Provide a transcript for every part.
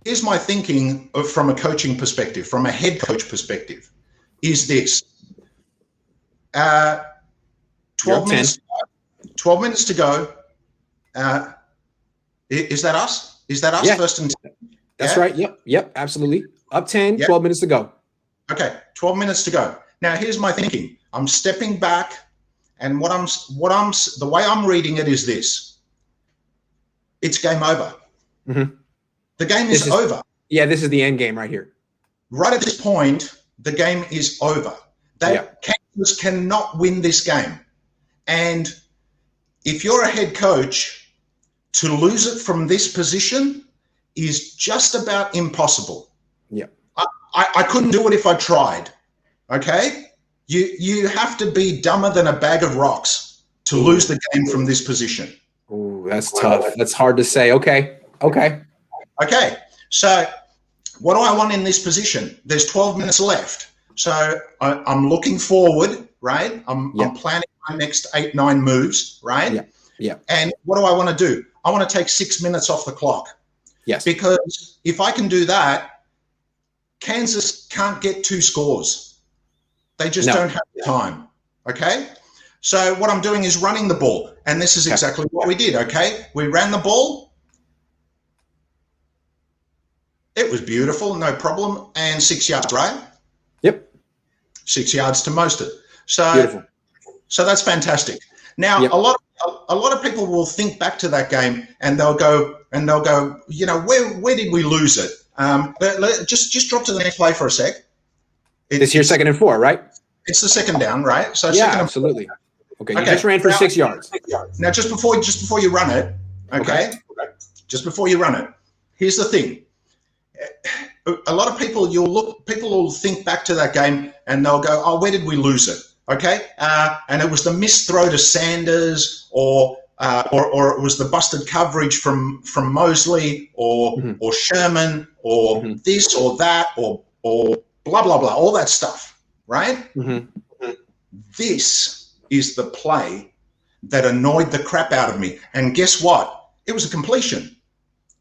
here's my thinking from a coaching perspective, from a head coach perspective, is this. 12 minutes to go. Is that us? Is that us? Yeah. First and 10? That's right. Yep, absolutely. Up 10, 12 minutes to go. Okay, 12 minutes to go. Now, here's my thinking. I'm stepping back, and the way I'm reading it is this. It's game over. Mm-hmm. The game is over. Yeah, this is the end game right here. Right at this point, the game is over. Kansas cannot win this game. And if you're a head coach, to lose it from this position is just about impossible. Yeah. I couldn't do it if I tried. Okay? You have to be dumber than a bag of rocks to lose the game from this position. Oh, that's tough. That's hard to say. Okay. So what do I want in this position? There's 12 minutes left. So I'm looking forward, right? I'm planning my next 8-9 moves, right? Yeah. And what do I want to do? I want to take 6 minutes off the clock. Yes. Because if I can do that, Kansas can't get 2 scores. They just don't have the time. Okay? So what I'm doing is running the ball. And this is exactly what we did, okay? We ran the ball. It was beautiful, no problem. And 6 yards, right? Yep. 6 yards to Mostert. So beautiful. So that's fantastic. Now, a lot of people will think back to that game and they'll go, you know, where did we lose it? Just drop to the next play for a sec. It's your 2nd and 4, right? It's the second down, right? So absolutely. Okay, you just ran for 6 yards. Now, just before you run it, okay? Just before you run it, here's the thing. A lot of people, people will think back to that game and they'll go, oh, where did we lose it? Okay, and it was the missed throw to Sanders, or it was the busted coverage from Mosley, or Sherman, or this or that, or blah blah blah, all that stuff, right? This is the play that annoyed the crap out of me, and guess what? It was a completion.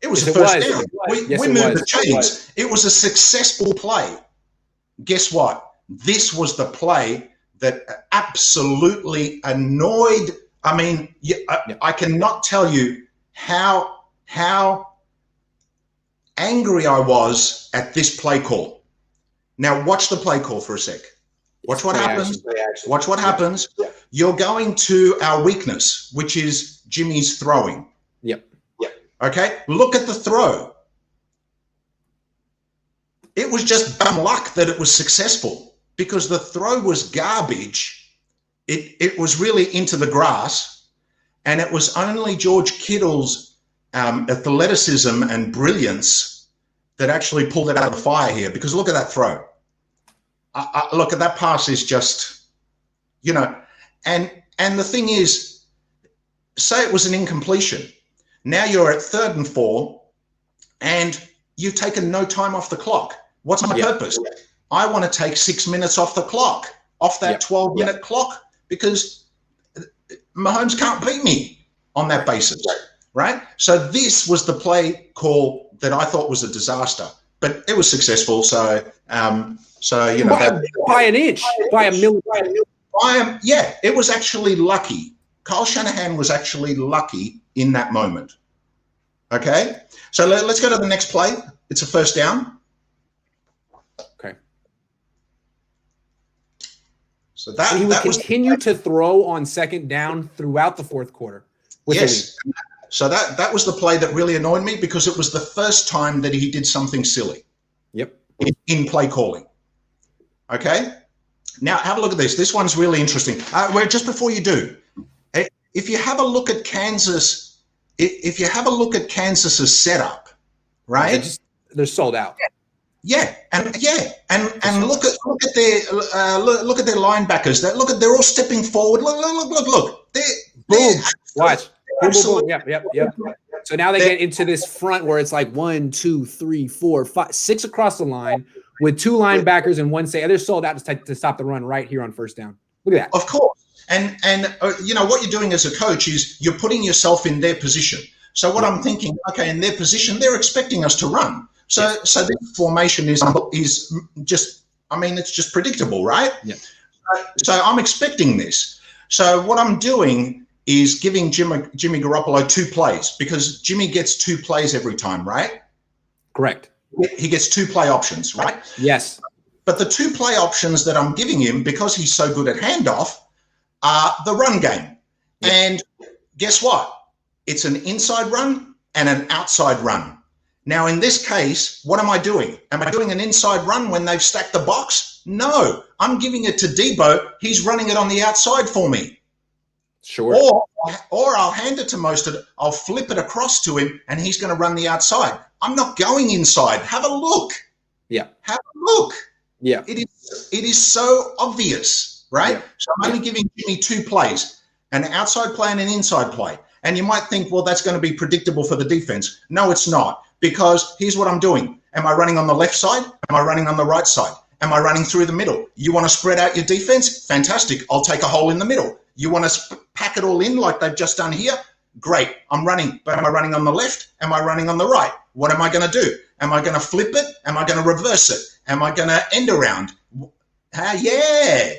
It was a first down. We moved the chains. It was a successful play. Guess what? This was the play that absolutely annoyed. I mean, I cannot tell you how angry I was at this play call. Now, watch the play call for a sec. Watch what happens. Watch what happens. You're going to our weakness, which is Jimmy's throwing. Okay, look at the throw. It was just dumb luck that it was successful, because the throw was garbage. It was really into the grass, and it was only George Kittle's athleticism and brilliance that actually pulled it out of the fire here. Because look at that throw. Look at that pass is just, you know, and the thing is, say it was an incompletion. Now you're at 3rd and 4, and you've taken no time off the clock. What's my purpose? I want to take 6 minutes off the clock, off that 12-minute clock, because Mahomes can't beat me on that basis, right? So this was the play call that I thought was a disaster, but it was successful. So you know, by an inch, by a million. It was actually lucky. Kyle Shanahan was actually lucky in that moment. Okay, so let's go to the next play. It's a first down. Okay. So that he would continue to throw on 2nd down throughout the 4th quarter. Yes. So that was the play that really annoyed me, because it was the first time that he did something silly. In play calling. Okay. Now have a look at this. This one's really interesting. Just before you do, if you have a look at Kansas, if you have a look at Kansas's setup, right? They're sold out. And look at their linebackers. They're all stepping forward. Look. Boom. Watch. Boom. Yep. So now they get into this front where it's like 1, 2, 3, 4, 5, 6 across the line with 2 linebackers and 1 safety. They're sold out to stop the run right here on first down. Look at that. Of course. And you know, what you're doing as a coach is you're putting yourself in their position. So what I'm thinking, okay, in their position, they're expecting us to run. So this formation is just, I mean, it's just predictable, right? Yeah. So I'm expecting this. So what I'm doing is giving Jimmy Garoppolo 2 plays, because Jimmy gets 2 plays every time, right? Correct. He gets 2 play options, right? Yes. But the 2 play options that I'm giving him, because he's so good at handoff, are the run game. Yeah. And guess what? It's an inside run and an outside run. Now, in this case, what am I doing? Am I doing an inside run when they've stacked the box? No, I'm giving it to Debo. He's running it on the outside for me. Sure. Or I'll hand it to Mostert. I'll flip it across to him, and he's going to run the outside. I'm not going inside. Have a look. Yeah. Have a look. Yeah. It is so obvious, right? Yeah. So I'm only giving Jimmy 2 plays, an outside play and an inside play. And you might think, well, that's going to be predictable for the defense. No, it's not, because here's what I'm doing. Am I running on the left side? Am I running on the right side? Am I running through the middle? You want to spread out your defense? Fantastic. I'll take a hole in the middle. You want to pack it all in like they've just done here? Great. I'm running. But am I running on the left? Am I running on the right? What am I going to do? Am I going to flip it? Am I going to reverse it? Am I going to end around? Yeah,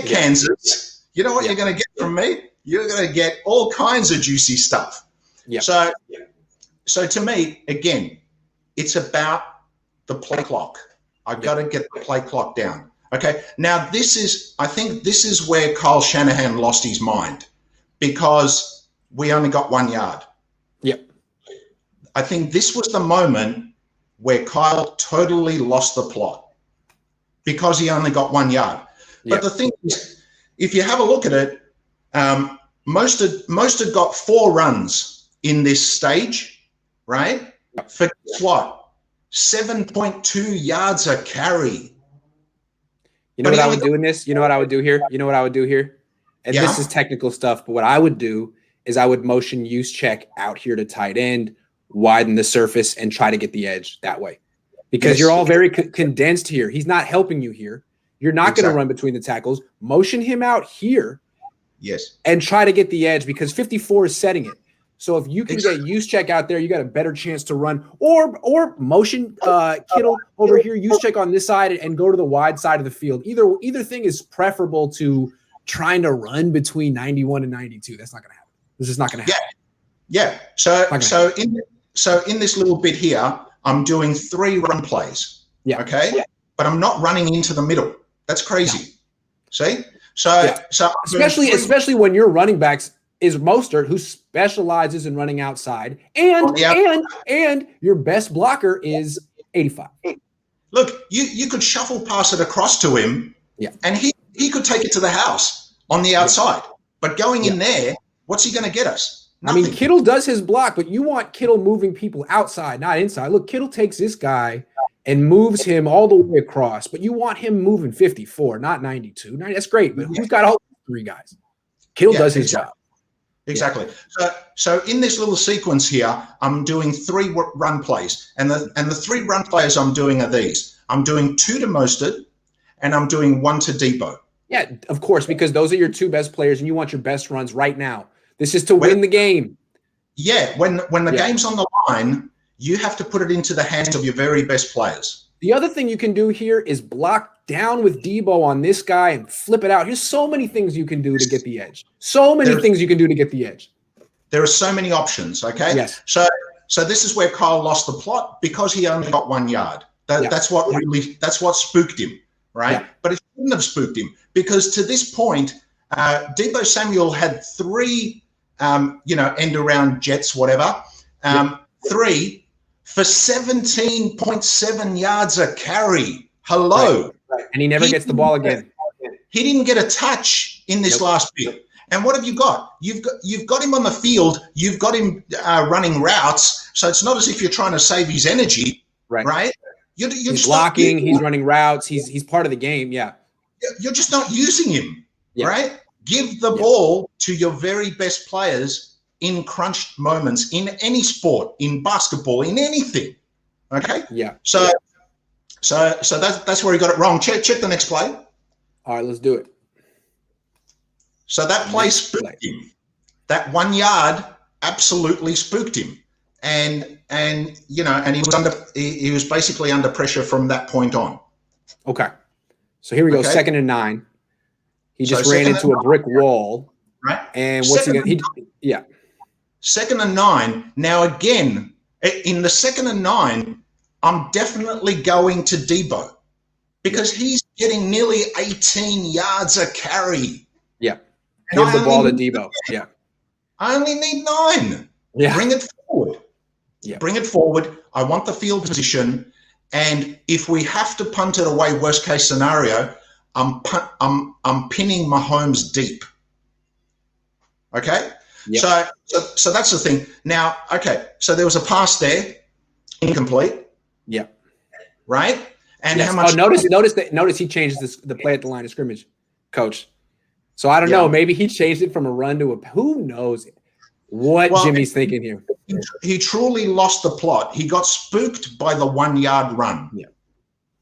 Kansas. You know what you're going to get from me? You're going to get all kinds of juicy stuff. Yeah. So to me, again, it's about the play clock. I've got to get the play clock down. Okay. Now I think this is where Kyle Shanahan lost his mind, because we only got 1 yard. Yep. I think this was the moment where Kyle totally lost the plot, because he only got 1 yard. But the thing is, if you have a look at it, Mostert got 4 runs in this stage, right? For guess what? 7.2 yards a carry. You know what I would do in this? You know what I would do here? You know what I would do here? And this is technical stuff, but what I would do is I would motion use check out here to tight end, widen the surface, and try to get the edge that way. Because you're all very condensed here. He's not helping you here. You're not going to run between the tackles. Motion him out here. Yes. And try to get the edge, because 54 is setting it. So if you can get use check out there, you got a better chance to run, or motion Kittle over here, use check on this side, and go to the wide side of the field. Either thing is preferable to trying to run between 91 and 92. That's not going to happen. This is not going to happen. Yeah. So in this little bit here, I'm doing 3 run plays. Yeah. Okay. Yeah. But I'm not running into the middle. That's crazy. See? So especially when your running backs is Mostert, who specializes in running outside, and your best blocker is 85. Look, you could shuffle pass it across to him, and he could take it to the house on the outside. But going in there, what's he going to get us? Nothing. I mean, Kittle does his block, but you want Kittle moving people outside, not inside. Look, Kittle takes this guy and moves him all the way across, but you want him moving 54, not 92. That's great, but who's got all 3 guys? Kittle does his job. Exactly. So in this little sequence here, I'm doing 3 run plays, and the 3 run plays I'm doing are these. I'm doing 2 to Mostert, and I'm doing 1 to Debo. Yeah, of course, because those are your 2 best players, and you want your best runs right now. This is to win the game. Yeah, when the game's on the line, you have to put it into the hands of your very best players. The other thing you can do here is block down with Debo on this guy and flip it out. Here's so many things you can do to get the edge. So many things you can do to get the edge. There are so many options, okay? Yes. So this is where Kyle lost the plot, because he only got 1 yard. That's what spooked him, right? Yeah. But it shouldn't have spooked him, because to this point, Debo Samuel had 3 end around jets, whatever, 3 for 17.7 yards a carry. Hello. Right. And he never gets the ball again. He didn't get a touch in this last bit. And what have you got? You've got him on the field. You've got him running routes. So it's not as if you're trying to save his energy, right? He's blocking. He's running routes. He's part of the game. Yeah. You're just not using him, right? Give the ball to your very best players in crunch moments, in any sport, in basketball, in anything. Okay. Yeah. So that's where he got it wrong. Check the next play. All right, let's do it. So that play spooked him. That 1 yard absolutely spooked him. and you know, and he was basically under pressure from that point on. Okay, so here we go. Okay. 2nd and 9. He just ran into a brick wall. Right. And what's he going to? Yeah. 2nd and 9. Now again, in the 2nd and 9, I'm definitely going to Debo because he's getting nearly 18 yards a carry. Yeah. Give the ball to Debo. Yeah. I only need 9. Yeah. Bring it forward. Yeah. Bring it forward. I want the field position. And if we have to punt it away, worst case scenario, I'm pinning Mahomes deep. Okay? Yep. So that's the thing. Now, okay, so there was a pass there, incomplete. Yeah. Right? And yes. how much notice he changed the play at the line of scrimmage, coach. So I don't know. Maybe he changed it from a run to a who knows what Jimmy's thinking here. He truly lost the plot. He got spooked by the 1 yard run. Yeah.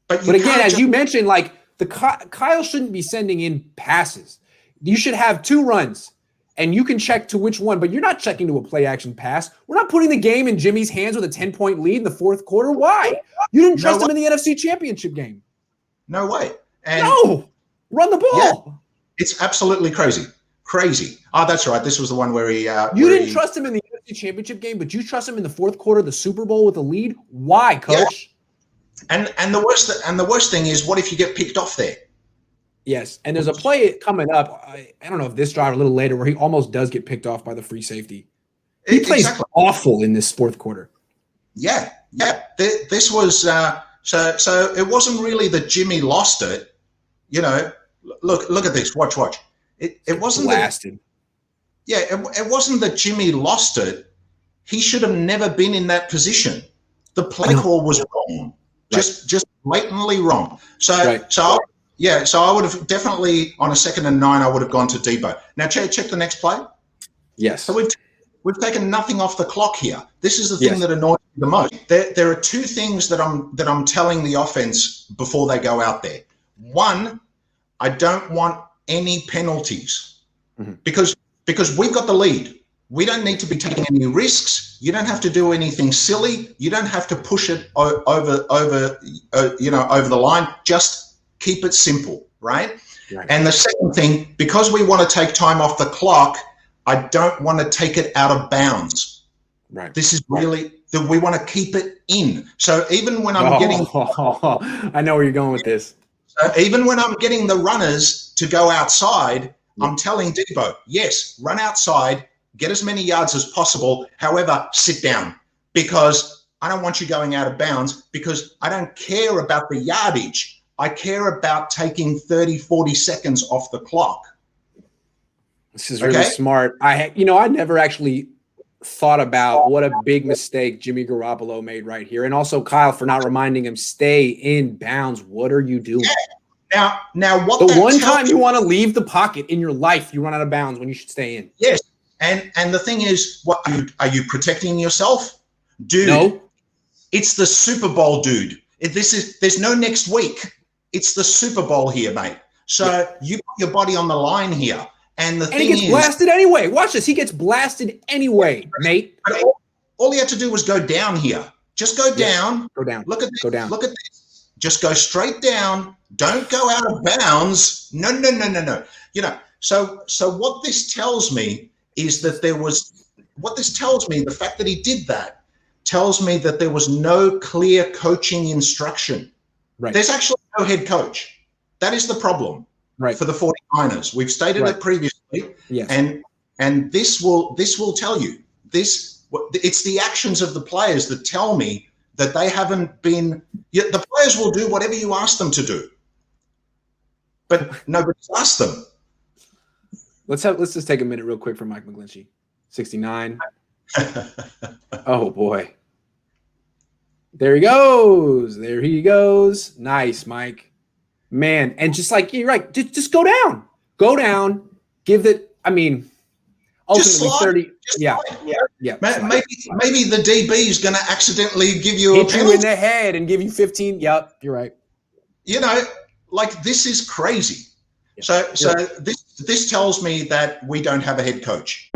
But again, as you mentioned, like Kyle shouldn't be sending in passes. You should have 2 runs. And you can check to which one, but you're not checking to a play action pass. We're not putting the game in Jimmy's hands with a 10-point lead in the 4th quarter. Why? You didn't trust him in the NFC Championship game. No way. No. Run the ball. Yeah, it's absolutely crazy. Crazy. Oh, that's right. This was the one where he you didn't trust him in the NFC Championship game, but you trust him in the 4th quarter of the Super Bowl with a lead? Why, coach? Yeah. And the worst thing is, what if you get picked off there? Yes, and there's a play coming up. I don't know if this drive a little later where he almost does get picked off by the free safety. He plays awful in this 4th quarter. Yeah. This was so it wasn't really that Jimmy lost it. You know, look at this. Watch. It wasn't blasted. It wasn't that Jimmy lost it. He should have never been in that position. The play call was wrong, just blatantly wrong. So I would have definitely, on a 2nd and 9, I would have gone to Debo. Now, check the next play. Yes. So we've taken nothing off the clock here. This is the thing that annoys me the most. There are 2 things that I'm telling the offense before they go out there. One, I don't want any penalties because we've got the lead. We don't need to be taking any risks. You don't have to do anything silly. You don't have to push it over the line. Just keep it simple, right? And the second thing, because we want to take time off the clock, I don't want to take it out of bounds. Right. This is really that we want to keep it in. So even when I'm I know where you're going with this. So even when I'm getting the runners to go outside, I'm telling Debo, yes, run outside, get as many yards as possible. However, sit down because I don't want you going out of bounds because I don't care about the yardage. I care about taking 30, 40 seconds off the clock. This is really smart. I never actually thought about what a big mistake Jimmy Garoppolo made right here. And also Kyle for not reminding him, stay in bounds. What are you doing? Yeah. Now what the one time you want to leave the pocket in your life, you run out of bounds when you should stay in. Yes. And the thing is, what are you protecting yourself? Dude, no. It's the Super Bowl, dude. There's no next week. It's the Super Bowl here, mate. So you put your body on the line here. And he gets blasted anyway. Watch this. He gets blasted anyway, mate. All he had to do was go down here. Just go down. Go down. Look at this. Go down. Look at this. Just go straight down. Don't go out of bounds. No. You know, so what this tells me is that the fact that he did that tells me that there was no clear coaching instruction. Right. There's actually no head coach. That is the problem for the 49ers. We've stated it previously. Yes. And this will tell you this. It's the actions of the players that tell me that they haven't been. Yet the players will do whatever you ask them to do, but nobody's asked them. Let's just take a minute real quick for Mike McGlinchey. 69. Oh boy. There he goes. Nice, Mike. Man, and just like you're right, just go down. Go down. Give the. I mean, ultimately 30. Yeah. Maybe the DB is going to accidentally give you hit you in the head and give you 15. Yep, you're right. You know, like this is crazy. So this tells me that we don't have a head coach.